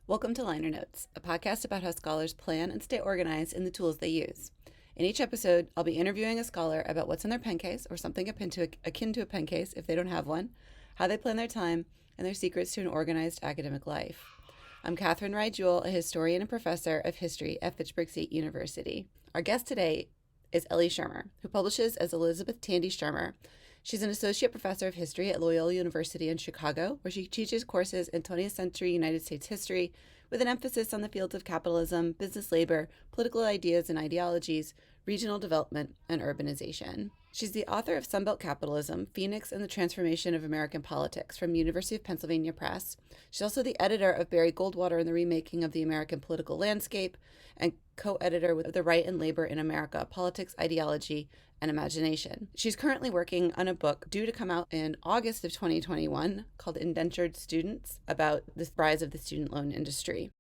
Welcome to Liner Notes, a podcast about how scholars plan and stay organized in the tools they use. In each episode, I'll be interviewing a scholar about what's in their pen case, or something akin to a pen case if they don't have one, how they plan their time, and their secrets to an organized academic life. I'm Catherine Rye-Jewell, a historian and professor of history at Fitchburg State University. Our guest today is Ellie Shermer, who publishes as Elizabeth Tandy Shermer. She's an associate professor of history at Loyola University in Chicago, where she teaches courses in 20th century United States history with an emphasis on the fields of capitalism, business labor, political ideas and ideologies, regional development, and urbanization. She's the author of Sunbelt Capitalism, Phoenix and the Transformation of American Politics from University of Pennsylvania Press. She's also the editor of Barry Goldwater and the Remaking of the American Political Landscape and co-editor with The Right and Labor in America, Politics, Ideology, and Imagination. She's currently working on a book due to come out in August of 2021 called Indentured Students, about the rise of the student loan industry.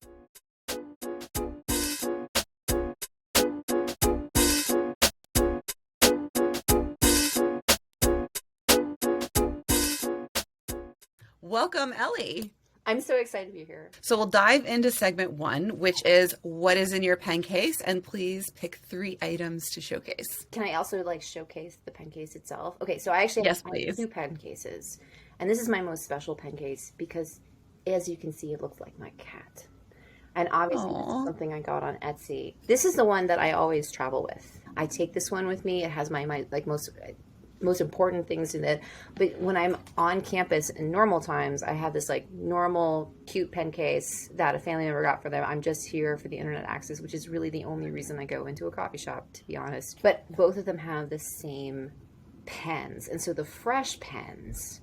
Welcome, Ellie. I'm so excited to be here. So we'll dive into segment one, which is what is in your pen case, and please pick 3 items to showcase. Can I also showcase the pen case itself? Okay, so I actually have 2 pen cases, and this is my most special pen case because, as you can see, it looks like my cat. And obviously, this is something I got on Etsy. This is the one that I always travel with. I take this one with me. It has my most important things in it. But when I'm on campus in normal times, I have this normal cute pen case that a family member got for them. I'm just here for the internet access, which is really the only reason I go into a coffee shop, to be honest. But both of them have the same pens. And so the fresh pens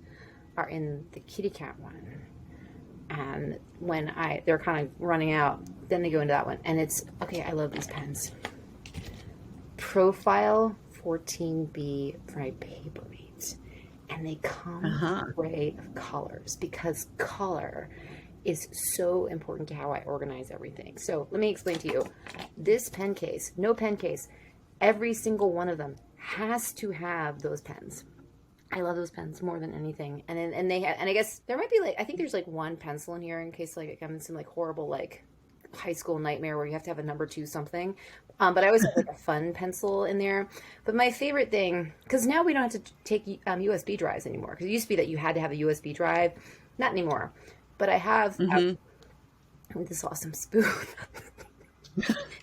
are in the kitty cat one. And when they're kind of running out, then they go into that one. And it's, okay, I love these pens. Profile 14B fried paper weights, and they come in an array of colors because color is so important to how I organize everything. So let me explain to you. This pen case, no pen case, every single one of them has to have those pens. I love those pens more than anything. And I guess there might be I think there's one pencil in here in case I'm in some horrible high school nightmare where you have to have a number 2 something. But I always have a fun pencil in there. But my favorite thing, because now we don't have to take USB drives anymore. Because it used to be that you had to have a USB drive. Not anymore. But I have this awesome spoon.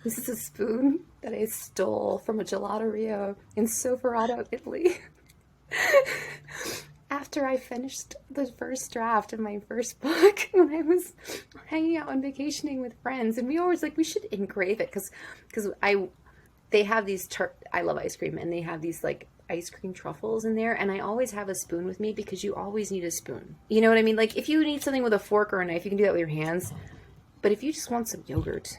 This is a spoon that I stole from a gelateria in Sofferrato, Italy. After I finished the first draft of my first book, when I was hanging out and vacationing with friends, and we always we should engrave it because they have these I love ice cream, and they have these ice cream truffles in there, and I always have a spoon with me because you always need a spoon. You know what I mean? If you need something with a fork or a knife, you can do that with your hands. But if you just want some yogurt,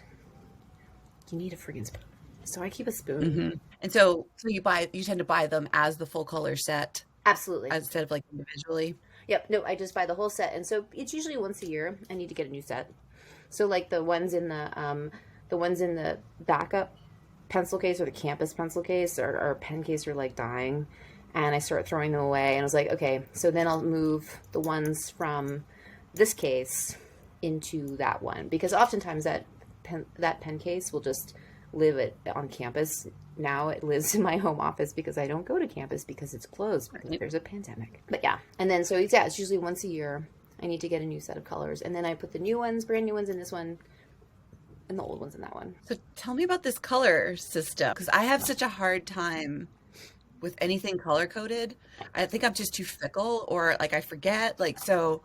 you need a friggin' spoon. So I keep a spoon. Mm-hmm. And so you tend to buy them as the full color set. Absolutely. Instead of individually. Yep. No, I just buy the whole set. And so it's usually once a year I need to get a new set. So the ones in the backup pencil case or the campus pencil case or pen case are dying, and I start throwing them away. And I was okay, so then I'll move the ones from this case into that one, because oftentimes that pen case will just live on campus. Now it lives in my home office because I don't go to campus because it's closed because there's a pandemic. But yeah, and then so yeah, it's usually once a year I need to get a new set of colors, and then I put the brand new ones in this one and the old ones in that one. So tell me about this color system, because I have such a hard time with anything color coded. I think I'm just too fickle, or I forget. So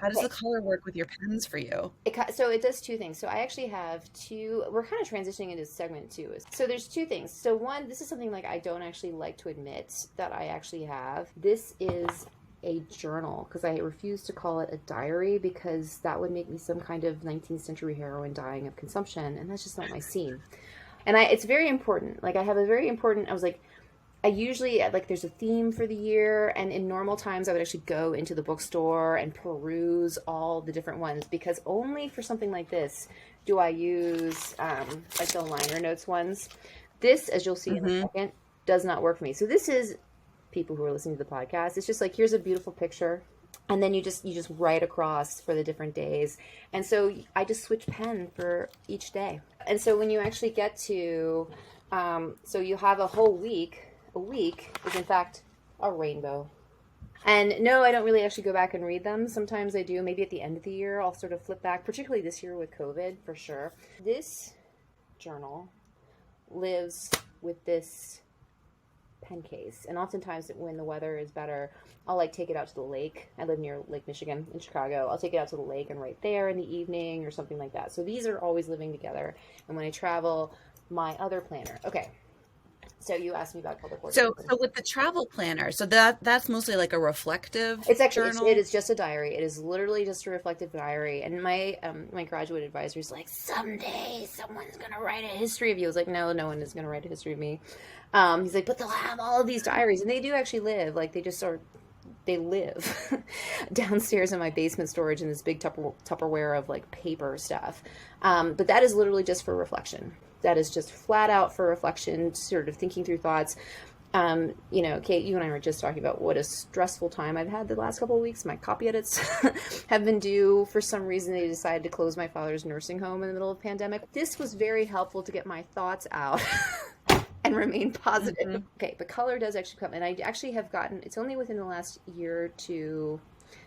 how does the color work with your pens for you? So it does 2 things. So I actually have 2. We're kind of transitioning into segment 2. So there's 2 things. So one, this is something I don't actually like to admit that I actually have. This is a journal, because I refuse to call it a diary because that would make me some kind of 19th century heroine dying of consumption, and that's just not my scene. And it's very important. I have a very important. I usually, there's a theme for the year, and in normal times I would actually go into the bookstore and peruse all the different ones, because only for something like this do I use the liner notes ones. This, as you'll see in a second, does not work for me. So this is, people who are listening to the podcast, it's just here's a beautiful picture And then you just write across for the different days. And so I just switch pen for each day. And so when you actually get to, so you have a whole week. A week is in fact a rainbow. And no, I don't really actually go back and read them. Sometimes I do. Maybe at the end of the year, I'll sort of flip back, particularly this year with COVID, for sure. This journal lives with this pen case, and oftentimes when the weather is better, I'll like take it out to the lake. I live near Lake Michigan in Chicago. I'll take it out to the lake and write there in the evening or something like that. So these are always living together. And when I travel, my other planner. Okay, so you asked me about public works. So with the travel planner, so that's mostly like a reflective It's actually journal? it is just a diary. It is literally just a reflective diary. And my my graduate advisor is like, someday someone's gonna write a history of you. I was like, no, no one is gonna write a history of me. He's like, but they'll have all of these diaries, and they do actually live. Like they just sort they live downstairs in my basement storage in this big Tupperware of like paper stuff. But that is literally just for reflection. That is just flat out for reflection, sort of thinking through thoughts. You know, Kate, you and I were just talking about what a stressful time I've had the last couple of weeks. My copy edits have been due. For some reason, they decided to close my father's nursing home in the middle of the pandemic. This was very helpful to get my thoughts out and remain positive. Mm-hmm. Okay, but color does actually come. And I actually have gotten, it's only within the last year or two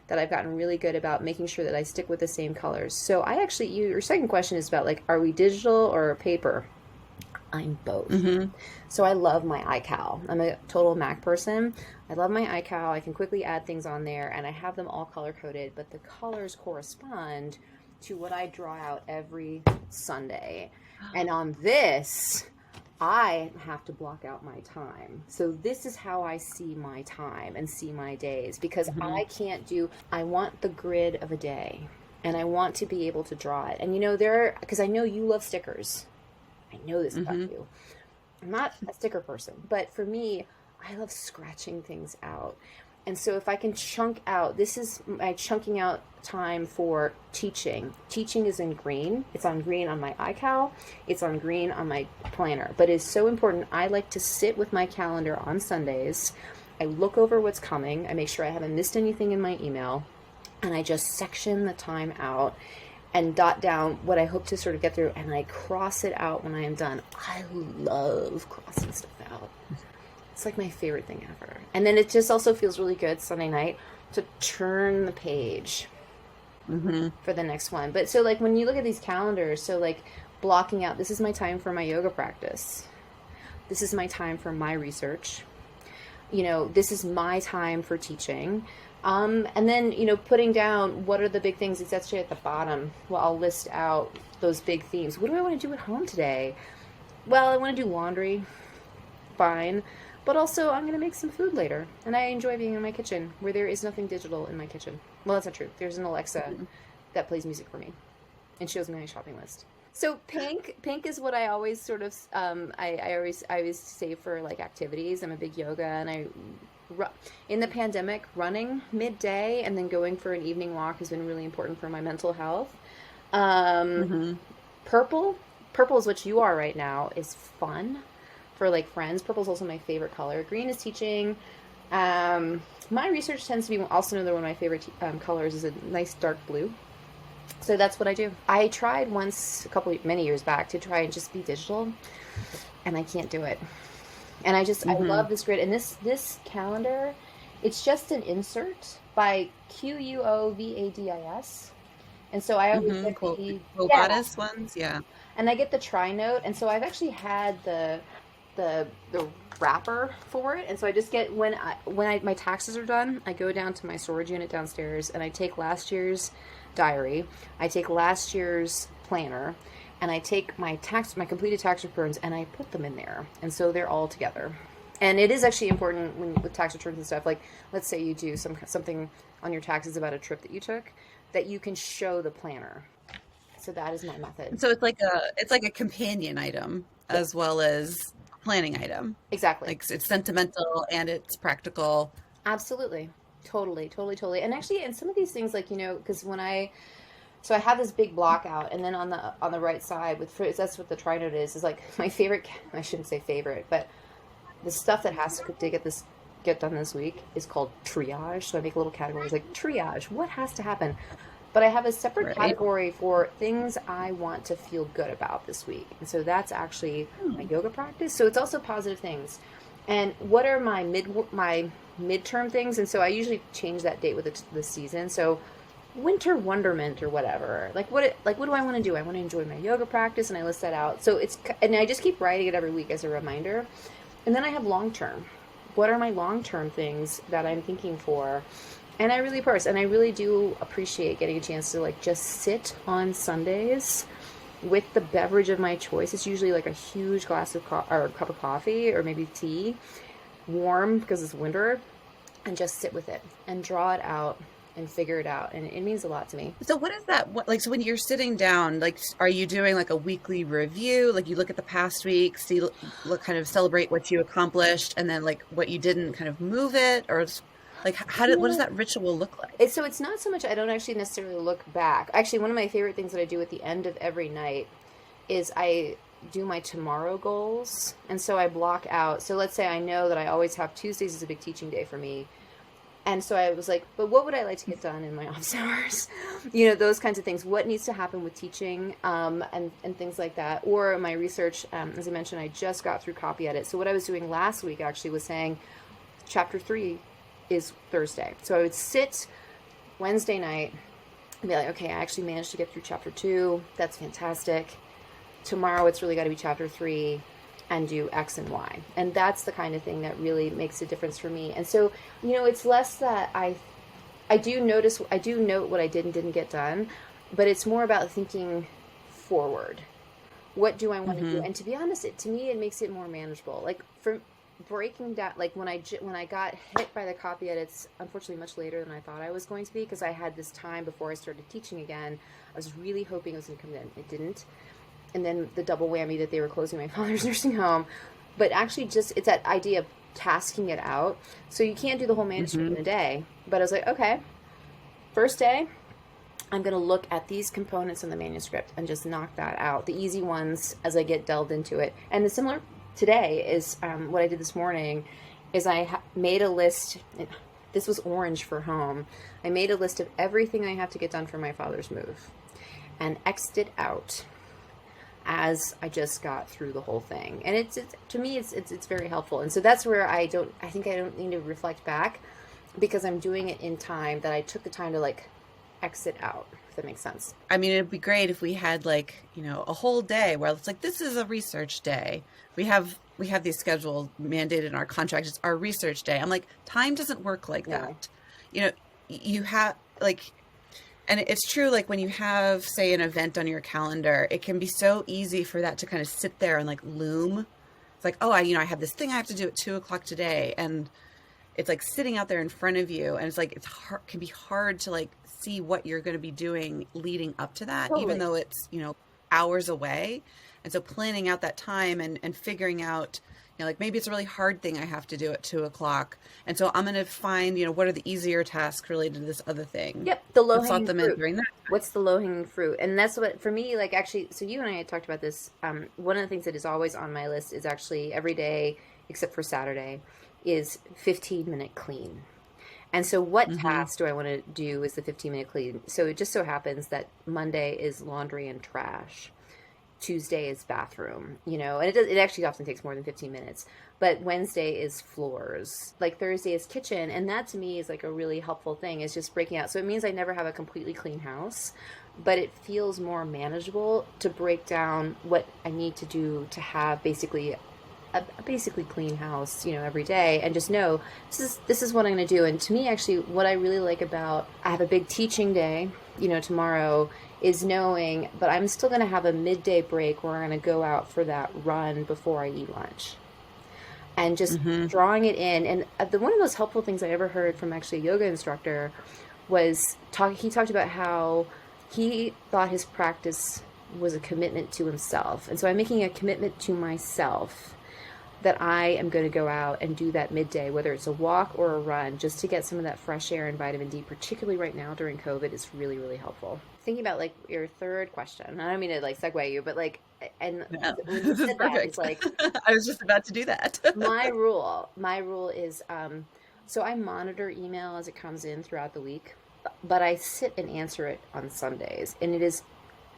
that I've gotten really good about making sure that I stick with the same colors. So I actually, your second question is about like, are we digital or paper? I'm both. Mm-hmm. So I love my iCal. I'm a total Mac person. I love my iCal. I can quickly add things on there, and I have them all color coded, but the colors correspond to what I draw out every Sunday. And on this, I have to block out my time. So this is how I see my time and see my days, because mm-hmm. I want the grid of a day, and I want to be able to draw it. And you know, because I know you love stickers. I know this about you. I'm not a sticker person, but for me, I love scratching things out. And so if I can chunk out, this is my chunking out time for teaching. Teaching is in green. It's on green on my iCal. It's on green on my planner. But it's so important. I like to sit with my calendar on Sundays. I look over what's coming. I make sure I haven't missed anything in my email. And I just section the time out and dot down what I hope to sort of get through, and I cross it out when I am done. I love crossing stuff out. It's like my favorite thing ever. And then it just also feels really good Sunday night to turn the page for the next one. But so like when you look at these calendars, so like blocking out, this is my time for my yoga practice. This is my time for my research. You know, this is my time for teaching. And then, you know, putting down what are the big things. It's actually at the bottom. Well, I'll list out those big themes. What do I want to do at home today? Well, I want to do laundry. Fine. But also, I'm going to make some food later. And I enjoy being in my kitchen where there is nothing digital in my kitchen. Well, that's not true. There's an Alexa that plays music for me and shows me my shopping list. So pink is what I always sort of, I always save for like activities. I'm a big yoga, and in the pandemic, running midday and then going for an evening walk has been really important for my mental health. Purple is what you are right now, is fun for like friends. Purple is also my favorite color. Green is teaching. My research tends to be also another one of my favorite colors is a nice dark blue. So that's what I do. I tried once many years back to try and just be digital, and I can't do it. And I love this grid. And this calendar, it's just an insert by Quovadis. And so I always get the ones, yeah. And I get the tri-note. And so I've actually had the wrapper for it. And so I just get, when my taxes are done, I go down to my storage unit downstairs, and I take last year's diary. I take last year's planner. And I take my completed tax returns, and I put them in there. And so they're all together. And it is actually important with tax returns and stuff, like let's say you do something on your taxes about a trip that you took, that you can show the planner. So that is my method. So it's like a companion item as well as a planning item. Exactly. Like it's sentimental and it's practical. Absolutely. Totally. And actually, and some of these things, like, you know, because so I have this big block out, and then on the right side that's what the tri-note is like my favorite. I shouldn't say favorite, but the stuff that has to get this get done this week is called triage. So I make little categories like triage, what has to happen? But I have a separate category for things I want to feel good about this week. And so that's actually my yoga practice. So it's also positive things. And what are my midterm things? And so I usually change that date with the season. So winter wonderment or whatever. Like what do I want to do? I want to enjoy my yoga practice, and I list that out. So and I just keep writing it every week as a reminder. And then I have long term. What are my long term things that I'm thinking for? And I really parse, and I really do appreciate getting a chance to like just sit on Sundays with the beverage of my choice. It's usually like a huge glass of or a cup of coffee or maybe tea, warm because it's winter, and just sit with it and draw it out and figure it out. And it means a lot to me. So what is that? So when you're sitting down, like, are you doing like a weekly review? Like you look at the past week, see, look, kind of celebrate what you accomplished, and then like what you didn't, kind of move it, or like what does that ritual look like? So it's not so much, I don't actually necessarily look back. Actually, one of my favorite things that I do at the end of every night is I do my tomorrow goals. And so I block out. So let's say I know that I always have Tuesdays is a big teaching day for me. And so I was like, but what would I like to get done in my office hours? Those kinds of things. What needs to happen with teaching and things like that. Or my research, as I mentioned, I just got through copy edit. So what I was doing last week actually was saying chapter 3 is Thursday. So I would sit Wednesday night and be like, okay, I actually managed to get through chapter 2. That's fantastic. Tomorrow it's really got to be chapter 3 and do X and Y. And that's the kind of thing that really makes a difference for me. And so, it's less that I do note what I did and didn't get done, but it's more about thinking forward. What do I want to do? And to be honest, to me, it makes it more manageable. Like for breaking down, like when I got hit by the copy edits, unfortunately much later than I thought I was going to be, because I had this time before I started teaching again. I was really hoping it was going to come in. It didn't. And then the double whammy that they were closing my father's nursing home. But actually it's that idea of tasking it out. So you can't do the whole manuscript in a day. But I was like, okay, first day, I'm going to look at these components in the manuscript and just knock that out. The easy ones as I get delved into it. And the similar today is what I did this morning is I made a list. This was orange for home. I made a list of everything I have to get done for my father's move and X'd it out as I just got through the whole thing. And it's to me, it's very helpful. And so that's where I think I don't need to reflect back, because I'm doing it in time that I took the time to like exit out, if that makes sense. I mean, it'd be great if we had like, a whole day where it's like, this is a research day. We have these scheduled mandated in our contract. It's our research day. I'm like, time doesn't work like that. You have like, and it's true, like when you have, say, an event on your calendar, it can be so easy for that to kind of sit there and like loom. It's like, oh, I have this thing I have to do at 2:00 today. And it's like sitting out there in front of you. And it's like, can be hard to like see what you're going to be doing leading up to that, even though it's, hours away. And so planning out that time and figuring out, like maybe it's a really hard thing I have to do at 2:00. And so I'm going to find, what are the easier tasks related to this other thing. Yep. The low hanging fruit. During that. What's the low hanging fruit? And that's what, for me, like actually, so you and I had talked about this. One of the things that is always on my list is actually every day, except for Saturday, is 15-minute clean. And so what task do I want to do is the 15-minute clean? So it just so happens that Monday is laundry and trash. Tuesday is bathroom, and it actually often takes more than 15 minutes, but Wednesday is floors, like Thursday is kitchen. And that to me is like a really helpful thing, is just breaking out. So it means I never have a completely clean house, but it feels more manageable to break down what I need to do to have basically a basically clean house, every day, and just know this is what I'm going to do. And to me, actually, what I really like about, I have a big teaching day, tomorrow, is knowing, but I'm still going to have a midday break where I'm going to go out for that run before I eat lunch. And just drawing it in. And one of the most helpful things I ever heard from actually a yoga instructor was he talked about how he thought his practice was a commitment to himself. And so I'm making a commitment to myself that I am going to go out and do that midday, whether it's a walk or a run, just to get some of that fresh air and vitamin D, particularly right now during COVID, is really, really helpful. Thinking about like your third question, I don't mean to like segue you, but like, and No, when you this is said that, perfect. it's like, I was just about to do that. my rule is, so I monitor email as it comes in throughout the week, but I sit and answer it on Sundays. And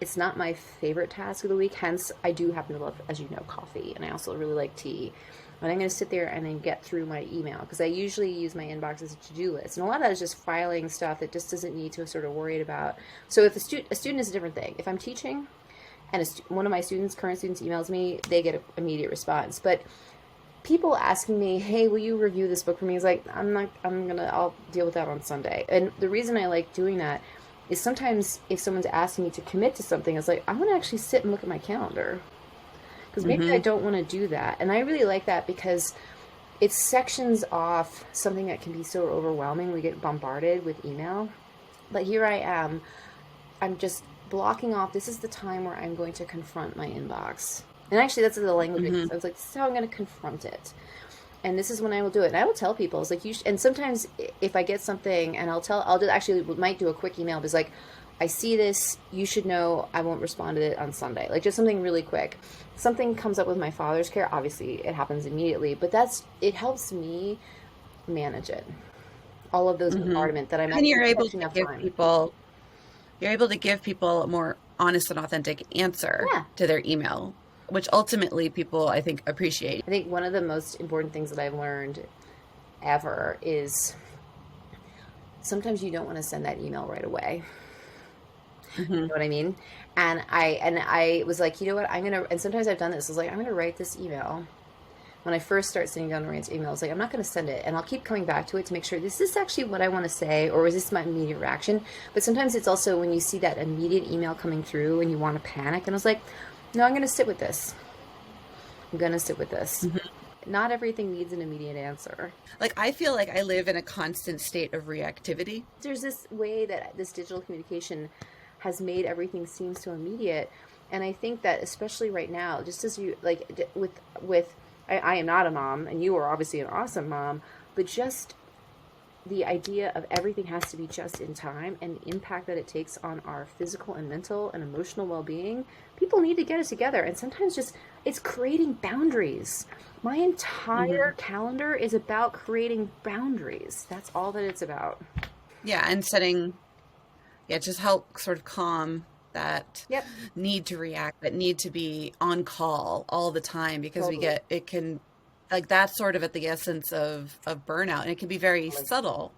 it's not my favorite task of the week. Hence, I do happen to love, as you know, coffee. And I also really like tea. But I'm going to sit there and then get through my email, because I usually use my inbox as a to-do list. And a lot of that is just filing stuff that just doesn't need to sort of worry about. So if a student is a different thing. If I'm teaching and one of my current students emails me, they get an immediate response. But people asking me, hey, will you review this book for me? Is like, I'll deal with that on Sunday. And the reason I like doing that is sometimes if someone's asking me to commit to something, it's like, I want to actually sit and look at my calendar, because maybe I don't want to do that. And I really like that because it sections off something that can be so overwhelming. We get bombarded with email. But here I am, I'm just blocking off, this is the time where I'm going to confront my inbox. And actually, that's the language. I was like, this is how I'm going to confront it. And this is when I will do it. And I will tell people, it's like, and sometimes if I get something, and might do a quick email, but it's like, I see this, you should know I won't respond to it on Sunday. Like just something really quick. Something comes up with my father's care. Obviously, it happens immediately, but it helps me manage it. All of those bombardment that I'm and you're able to give people, a more honest and authentic answer to their email, which ultimately people, I think, appreciate. I think one of the most important things that I've learned ever is sometimes you don't want to send that email right away. You know what I mean? And I was like, you know what, and sometimes I've done this, I was like, I'm going to write this email. When I first start sitting down to write emails, I was like, I'm not going to send it. And I'll keep coming back to it to make sure, is this actually what I want to say? Or is this my immediate reaction? But sometimes it's also when you see that immediate email coming through and you want to panic. And I was like, no, I'm going to sit with this. Not everything needs an immediate answer. Like, I feel like I live in a constant state of reactivity. There's this way that this digital communication has made everything seem so immediate. And I think that especially right now, just as you, like I am not a mom, and you are obviously an awesome mom, but just the idea of everything has to be just in time, and the impact that it takes on our physical and mental and emotional well-being, people need to get it together. And sometimes it's creating boundaries. My entire calendar is about creating boundaries. That's all that it's about. Yeah, and just help sort of calm that need to react, that need to be on call all the time, because it can, like, that's sort of at the essence of burnout, and it can be very subtle,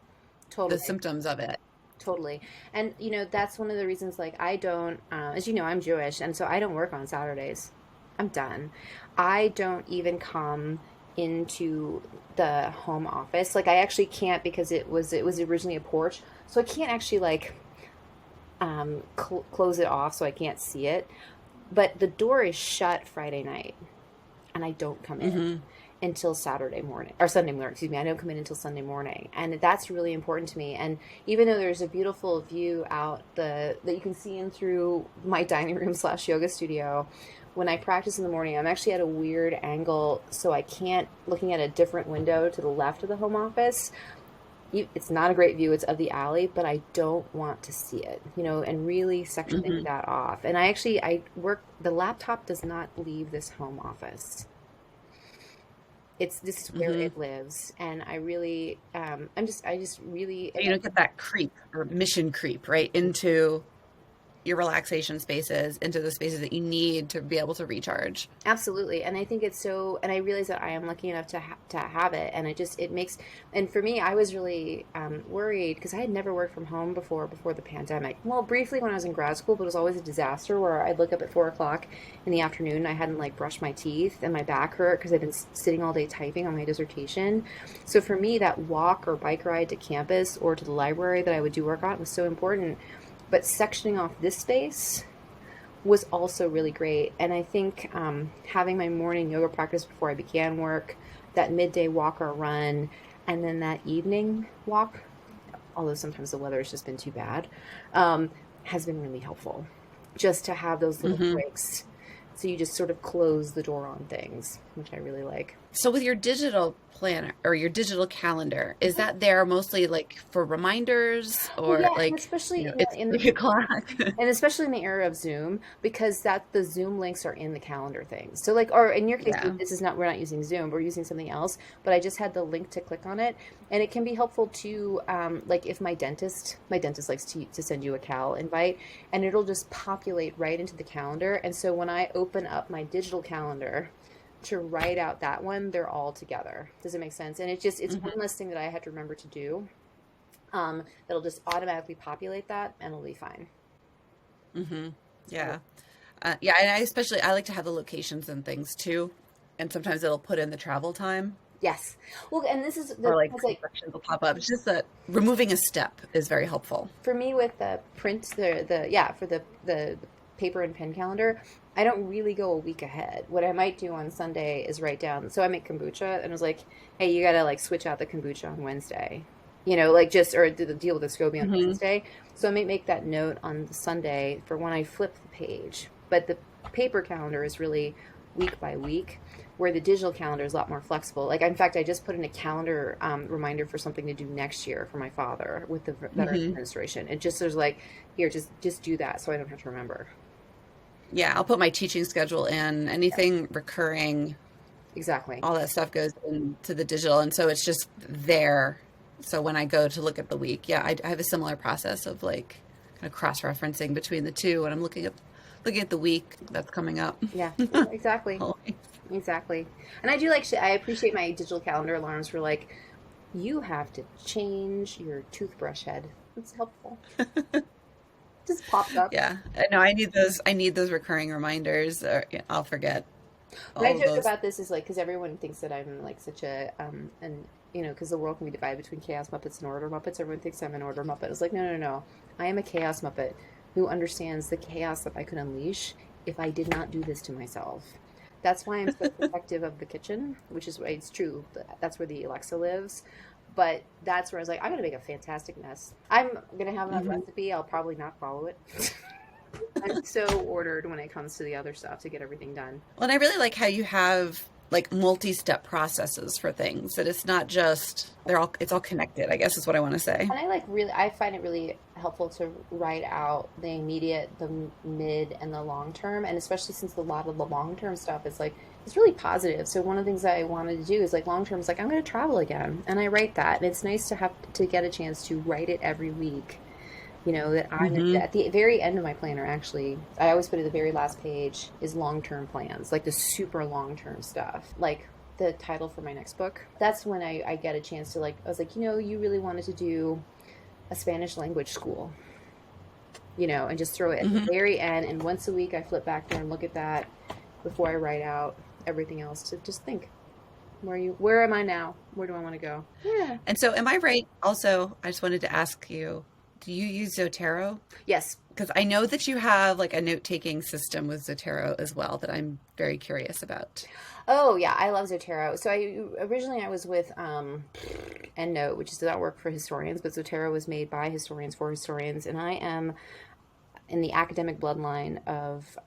the symptoms of it. Totally. And, that's one of the reasons, like, I don't, as you know, I'm Jewish, and so I don't work on Saturdays. I'm done. I don't even come into the home office. Like, I actually can't, because it was originally a porch, so I can't actually, like, close it off so I can't see it. But the door is shut Friday night, and I don't come in until Sunday morning. I don't come in until Sunday morning. And that's really important to me. And even though there's a beautiful view out that you can see in through my dining room / yoga studio, when I practice in the morning, I'm actually at a weird angle, so I can't, looking at a different window to the left of the home office. It's not a great view. It's of the alley, but I don't want to see it, and really sectioning that off. And the laptop does not leave this home office. This is where it lives. And I really, I just really. You don't get that creep or mission creep, right, into your relaxation spaces, into the spaces that you need to be able to recharge. Absolutely. And I think it's so, and I realize that I am lucky enough to have it. And it makes, and for me, I was really worried, because I had never worked from home before the pandemic. Well, briefly when I was in grad school, but it was always a disaster, where I'd look up at 4:00 in the afternoon, and I hadn't brushed my teeth, and my back hurt because I'd been sitting all day typing on my dissertation. So for me, that walk or bike ride to campus or to the library that I would do work on was so important. But sectioning off this space was also really great. And I think having my morning yoga practice before I began work, that midday walk or run, and then that evening walk, although sometimes the weather has just been too bad, has been really helpful. Just to have those little breaks. So you just sort of close the door on things, which I really like. So with your digital planner or your digital calendar, is that there mostly like for reminders Well, or yeah, and like, especially it's like a clock? and especially in the era of Zoom, because that the Zoom links are in the calendar things. So like, or in your case, Yeah. this is not, we're not using Zoom, we're using something else, but I just had the link to click on it. And it can be helpful to, like if my dentist likes to send you a cal invite, and it'll just populate right into the calendar. And so when I open up my digital calendar to write out that one, they're all together. Does it make sense? And it's one Hmm. less thing that I had to remember to do. That'll just automatically populate that and it'll be fine. Hmm. So Yeah. Yeah, and I like to have the locations and things too. And sometimes it'll put in the travel time yes. Well, and this is or the like because some like sections will pop up. It's just that removing a step is very helpful. for me with the print, the yeah, for the paper and pen calendar, I don't really go a week ahead. What I might do on Sunday is write down. So I make kombucha, and I was like, hey, you gotta like switch out the kombucha on Wednesday. Like just or do the deal with the SCOBY on Hmm. Wednesday. So I might make that note on the Sunday for when I flip the page. But the paper calendar is really week by week, where the digital calendar is a lot more flexible. Like, in fact, I just put in a calendar reminder for something to do next year for my father with the Veterans Hmm. Administration. It just there's like, here, just do that, so I don't have to remember. Yeah, I'll put my teaching schedule in, anything recurring, Exactly. all that stuff goes into the digital. And so it's just there. So when I go to look at the week, yeah, I have a similar process of like kind of cross-referencing between the two when I'm looking at the week that's coming up. Yeah. Yeah, exactly. Always. Exactly. And I do like I appreciate my digital calendar alarms for like, you have to change your toothbrush head. It's helpful. Just pops up. Yeah. No, I need those recurring reminders or I'll forget What I all of joke those. about this is like because everyone thinks that I'm like such a and because the world can be divided between chaos Muppets and order Muppets. Everyone thinks I'm an order Muppet. It's like no, no, no. I am a chaos Muppet who understands the chaos that I could unleash if I did not do this to myself. That's why I'm so protective of the kitchen, which is why it's true. That's where the Alexa lives. But that's where I was like, I'm gonna make a fantastic mess. I'm gonna have a Hmm. recipe. I'll probably not follow it. I'm so ordered when it comes to the other stuff to get everything done. Well, and I really like how you have like multi-step processes for things that it's not just it's all connected, I guess is what I want to say. And I find it really helpful to write out the immediate, the mid, and the long term. And especially since a lot of the long term stuff is like, it's really positive. So one of the things I wanted to do is like long term is like, I'm going to travel again. And I write that. And it's nice to have to get a chance to write it every week. That I'm Hmm. at the very end of my planner, actually, I always put at the very last page is long term plans, like the super long term stuff. Like, the title for my next book. That's when I get a chance to like, I was like, you really wanted to do a Spanish language school, and just throw it at the Hmm. very end. And once a week, I flip back there and look at that before I write out everything else to just think, where am I now? Where do I want to go? Yeah. And so am I right? Also, I just wanted to ask you, do you use Zotero? Yes. Because I know that you have like a note-taking system with Zotero as well that I'm very curious about. Oh yeah, I love Zotero. So I was with EndNote, which does not work for historians, but Zotero was made by historians for historians, and I am in the academic bloodline of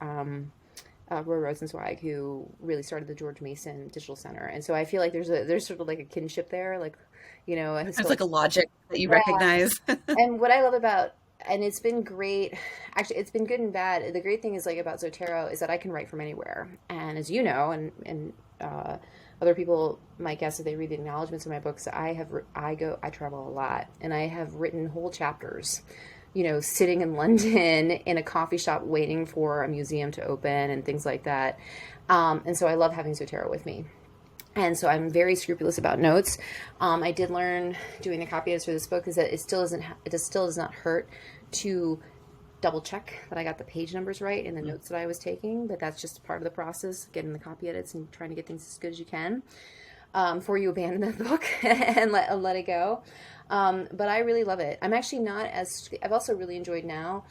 Roy Rosenzweig, who really started the George Mason Digital Center, and so I feel like there's sort of like a kinship there, like a There's historian. like a logic that you Yeah, recognize. and what I love about and it's been great. Actually, it's been good and bad. The great thing is like about Zotero is that I can write from anywhere, and as you know, and other people might guess if they read the acknowledgments of my books, I travel a lot, and I have written whole chapters. Sitting in London in a coffee shop waiting for a museum to open and things like that. And so I love having Zotero with me. And so I'm very scrupulous about notes. I did learn doing the copy edits for this book is that it still does not hurt to double check that I got the page numbers right in the notes that I was taking. But that's just part of the process, getting the copy edits and trying to get things as good as you can before you abandon the book and let it go. But I really love it. I'm actually not as. I've also really enjoyed now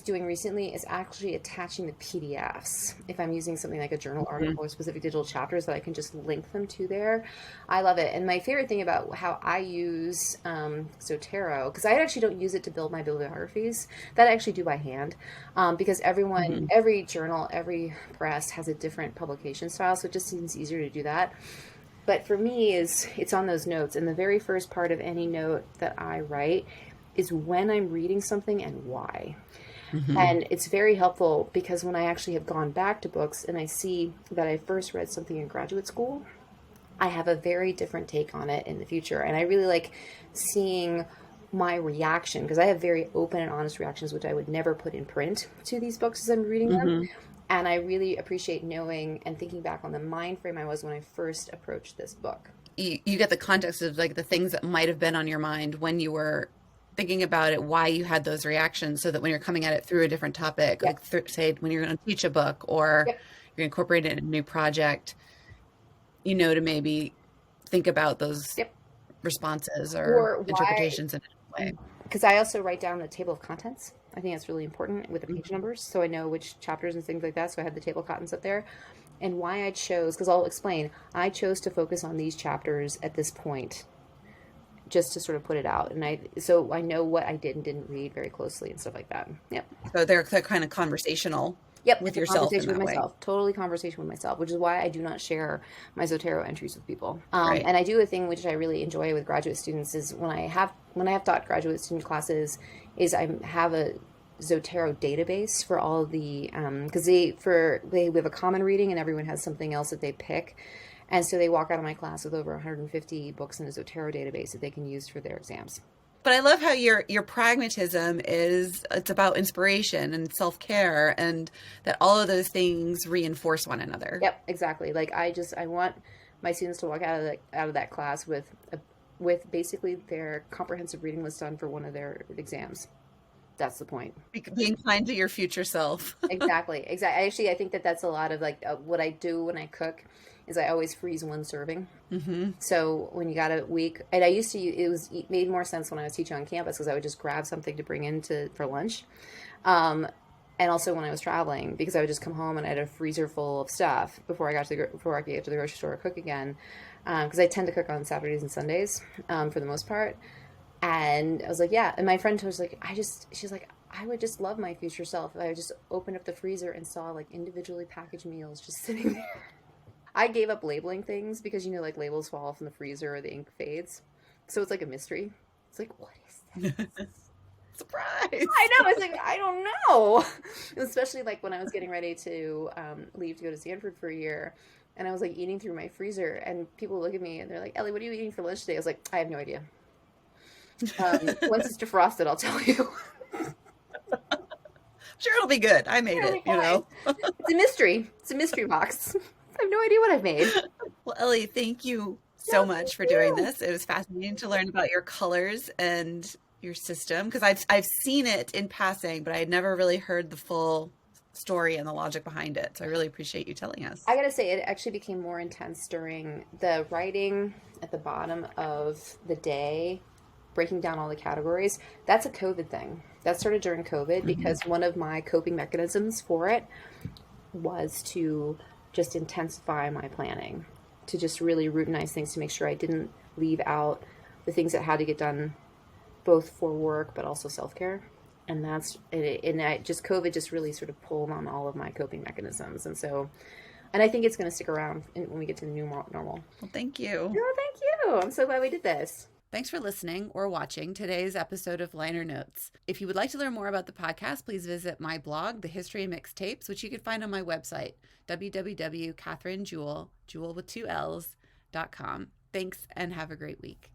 doing recently is actually attaching the PDFs. If I'm using something like a journal article or specific digital chapters, that I can just link them to there. I love it. And my favorite thing about how I use Zotero, because I actually don't use it to build my bibliographies, that I actually do by hand, because every journal, every press has a different publication style, so it just seems easier to do that. But for me, it's on those notes. And the very first part of any note that I write is when I'm reading something and why. And it's very helpful because when I actually have gone back to books and I see that I first read something in graduate school, I have a very different take on it in the future. And I really like seeing my reaction, because I have very open and honest reactions, which I would never put in print to these books as I'm reading them. And I really appreciate knowing and thinking back on the mind frame I was when I first approached this book. You get the context of like the things that might have been on your mind when you were thinking about it, why you had those reactions, so that when you're coming at it through a different topic, like say when you're going to teach a book or you're going to incorporate it in a new project, to maybe think about those responses or interpretations in a way. Because I also write down the table of contents. I think that's really important with the page numbers, so I know which chapters and things like that. So I have the table of contents up there. And why I chose, because I'll explain, I chose to focus on these chapters at this point, just to sort of put it out. And so I know what I did and didn't read very closely and stuff like that. Yep. So they're kind of conversational. With yourself. Conversation with myself. Totally conversation with myself, which is why I do not share my Zotero entries with people. And I do a thing which I really enjoy with graduate students is when I have taught graduate student classes, is I have a Zotero database for all of the, because we have a common reading and everyone has something else that they pick. And so they walk out of my class with over 150 books in a Zotero database that they can use for their exams. But I love how your pragmatism it's about inspiration and self-care, and that all of those things reinforce one another. Yep, exactly. Like I want my students to walk out of that class with basically their comprehensive reading list done for one of their exams. That's the point. Being kind to your future self. Exactly. Actually, I think that's a lot of what I do when I cook is I always freeze one serving. So when you got a week, and it made more sense when I was teaching on campus, because I would just grab something to bring in for lunch. And also when I was traveling, because I would just come home and I had a freezer full of stuff before I could get to the grocery store or cook again. Because I tend to cook on Saturdays and Sundays for the most part. And I was like, yeah. And my friend was like, she's like, I would just love my future self if I would just open up the freezer and saw individually packaged meals just sitting there. I gave up labeling things because, labels fall off in the freezer or the ink fades. So it's like a mystery. It's like, what is this? Surprise! I know. It's like, I don't know. Especially when I was getting ready to leave to go to Stanford for a year. And I was eating through my freezer. And people look at me and they're like, Ellie, what are you eating for lunch today? I was like, I have no idea. Once it's defrosted, I'll tell you. Sure, it'll be good. I made it, It's a mystery. It's a mystery box. I have no idea what I've made. Well, Ellie, thank you so much for doing this. It was fascinating to learn about your colors and your system, because I've seen it in passing, but I had never really heard the full story and the logic behind it. So I really appreciate you telling us. I gotta say, it actually became more intense during the writing at the bottom of the day, breaking down all the categories. That's a COVID thing. That started during COVID because one of my coping mechanisms for it was to just intensify my planning, to just really routinize things, to make sure I didn't leave out the things that had to get done both for work but also self-care. And COVID just really sort of pulled on all of my coping mechanisms. And I think it's going to stick around when we get to the new normal. Well, thank you. No, thank you. I'm so glad we did this. Thanks for listening or watching today's episode of Liner Notes. If you would like to learn more about the podcast, please visit my blog, The History of Mixtapes, which you can find on my website, www.catherinejewel.com. Thanks, and have a great week.